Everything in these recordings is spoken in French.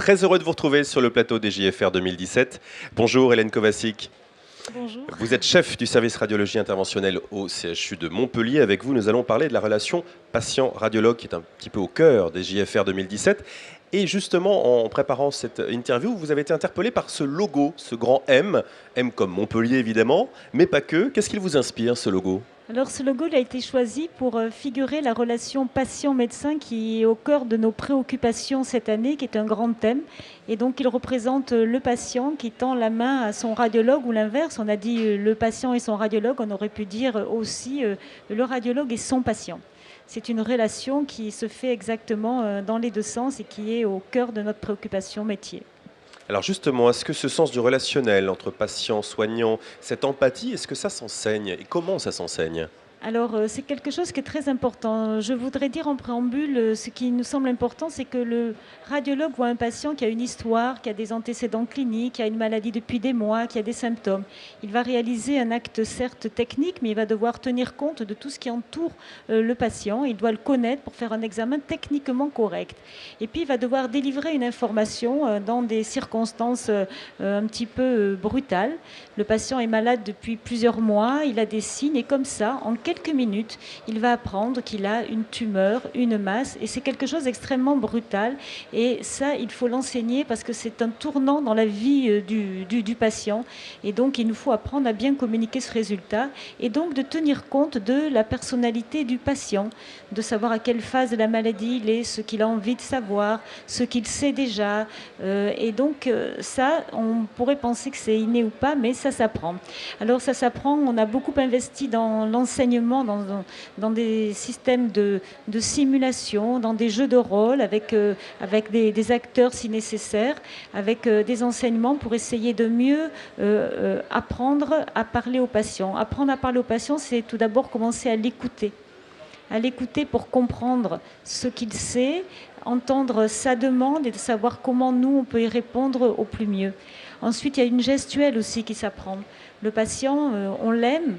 Très heureux de vous retrouver sur le plateau des JFR 2017. Bonjour Hélène Kovacic. Bonjour. Vous êtes chef du service radiologie interventionnelle au CHU de Montpellier. Avec vous, nous allons parler de la relation patient-radiologue qui est un petit peu au cœur des JFR 2017. Et justement, en préparant cette interview, vous avez été interpellé par ce logo, ce grand M. M comme Montpellier évidemment, mais pas que. Qu'est-ce qu'il vous inspire ce logo ? Alors ce logo il a été choisi pour figurer la relation patient-médecin qui est au cœur de nos préoccupations cette année, qui est un grand thème. Et donc il représente le patient qui tend la main à son radiologue ou l'inverse. On a dit le patient et son radiologue, on aurait pu dire aussi le radiologue et son patient. C'est une relation qui se fait exactement dans les deux sens et qui est au cœur de notre préoccupation métier. Alors justement, est-ce que ce sens du relationnel entre patients, soignants, cette empathie, est-ce que ça s'enseigne et comment ça s'enseigne ? Alors, c'est quelque chose qui est très important. Je voudrais dire en préambule, ce qui nous semble important, c'est que le radiologue voit un patient qui a une histoire, qui a des antécédents cliniques, qui a une maladie depuis des mois, qui a des symptômes. Il va réaliser un acte certes technique, mais il va devoir tenir compte de tout ce qui entoure le patient. Il doit le connaître pour faire un examen techniquement correct. Et puis, il va devoir délivrer une information dans des circonstances un petit peu brutales. Le patient est malade depuis plusieurs mois, il a des signes, et comme ça, en quelques minutes, il va apprendre qu'il a une tumeur, une masse, et c'est quelque chose d'extrêmement brutal. Et ça, il faut l'enseigner parce que c'est un tournant dans la vie du patient. Et donc, il nous faut apprendre à bien communiquer ce résultat et donc de tenir compte de la personnalité du patient, de savoir à quelle phase de la maladie il est, ce qu'il a envie de savoir, ce qu'il sait déjà. Et donc, ça, on pourrait penser que c'est inné ou pas, mais ça s'apprend. Alors, ça s'apprend. On a beaucoup investi dans l'enseignement, dans des systèmes de simulation, dans des jeux de rôle avec des acteurs si nécessaire, avec des enseignements pour essayer de mieux apprendre à parler aux patients. Apprendre à parler aux patients, c'est tout d'abord commencer à l'écouter pour comprendre ce qu'il sait, entendre sa demande et de savoir comment nous, on peut y répondre au plus mieux. Ensuite, il y a une gestuelle aussi qui s'apprend. Le patient, on l'aime.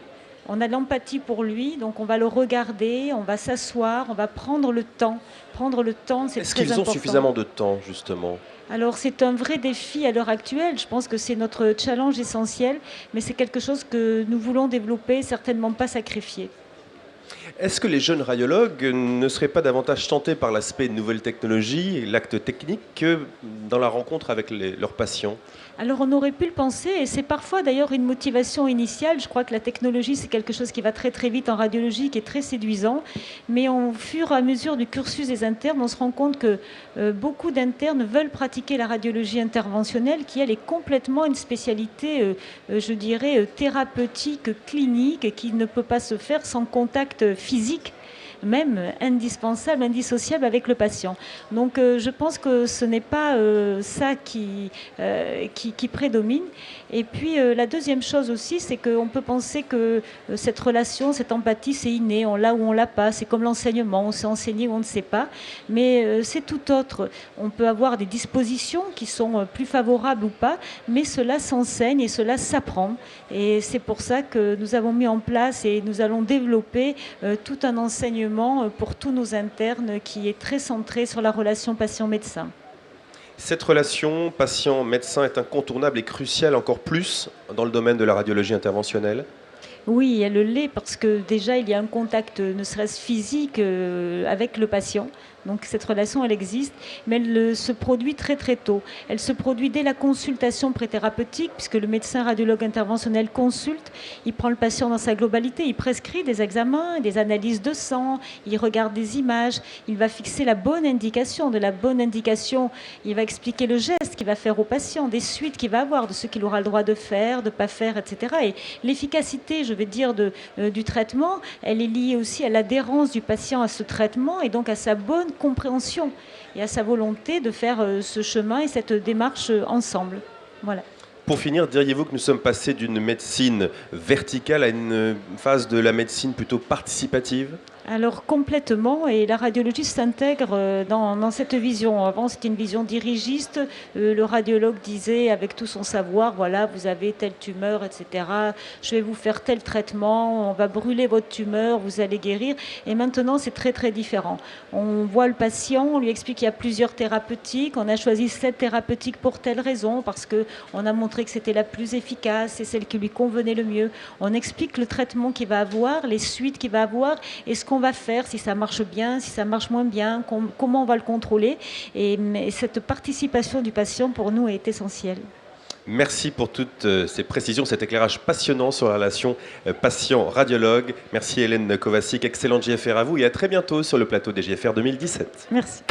On a de l'empathie pour lui, donc on va le regarder, on va s'asseoir, on va prendre le temps. Prendre le temps, c'est très important. Est-ce qu'ils ont suffisamment de temps, justement ? Alors c'est un vrai défi à l'heure actuelle, je pense que c'est notre challenge essentiel, mais c'est quelque chose que nous voulons développer, certainement pas sacrifier. Est-ce que les jeunes radiologues ne seraient pas davantage tentés par l'aspect nouvelles technologies et l'acte technique que dans la rencontre avec leurs patients ? Alors on aurait pu le penser, et c'est parfois d'ailleurs une motivation initiale. Je crois que la technologie, c'est quelque chose qui va très très vite en radiologie, qui est très séduisant. Mais au fur et à mesure du cursus des internes, on se rend compte que beaucoup d'internes veulent pratiquer la radiologie interventionnelle, qui elle est complètement une spécialité, je dirais, thérapeutique, clinique, et qui ne peut pas se faire sans contact physique, même indispensable, indissociable avec le patient. Donc je pense que ce n'est pas ça qui prédomine. Et puis la deuxième chose aussi, c'est qu'on peut penser que cette relation, cette empathie, c'est inné, on l'a ou on l'a pas, c'est comme l'enseignement, on sait enseigner ou on ne sait pas, mais c'est tout autre. On peut avoir des dispositions qui sont plus favorables ou pas, mais cela s'enseigne et cela s'apprend. Et c'est pour ça que nous avons mis en place et nous allons développer tout un enseignement pour tous nos internes qui est très centré sur la relation patient-médecin. Cette relation patient-médecin est incontournable et cruciale encore plus dans le domaine de la radiologie interventionnelle ? Oui, elle l'est parce que déjà il y a un contact, ne serait-ce physique, avec le patient. Donc cette relation, elle existe, mais elle se produit très très tôt. Elle se produit dès la consultation préthérapeutique, puisque le médecin radiologue interventionnel consulte, il prend le patient dans sa globalité, il prescrit des examens, des analyses de sang, il regarde des images, il va fixer la bonne indication. De la bonne indication, il va expliquer le geste qu'il va faire au patient, des suites qu'il va avoir, de ce qu'il aura le droit de faire, de ne pas faire, etc. Et l'efficacité, je vais dire, du traitement, elle est liée aussi à l'adhérence du patient à ce traitement et donc à sa bonne compréhension et à sa volonté de faire ce chemin et cette démarche ensemble. Voilà. Pour finir, diriez-vous que nous sommes passés d'une médecine verticale à une phase de la médecine plutôt participative ? Alors complètement, et la radiologie s'intègre dans cette vision. Avant, c'était une vision dirigiste. Le radiologue disait, avec tout son savoir, voilà, vous avez telle tumeur, etc. Je vais vous faire tel traitement, on va brûler votre tumeur, vous allez guérir. Et maintenant, c'est très très différent. On voit le patient, on lui explique qu'il y a plusieurs thérapeutiques. On a choisi cette thérapeutique pour telle raison, parce qu'on a montré que c'était la plus efficace, c'est celle qui lui convenait le mieux. On explique le traitement qu'il va avoir, les suites qu'il va avoir, et ce qu'on va faire, si ça marche bien, si ça marche moins bien, comment on va le contrôler. Et cette participation du patient, pour nous, est essentielle. Merci pour toutes ces précisions, cet éclairage passionnant sur la relation patient-radiologue. Merci Hélène Kovacic, excellente JFR à vous et à très bientôt sur le plateau des JFR 2017. Merci.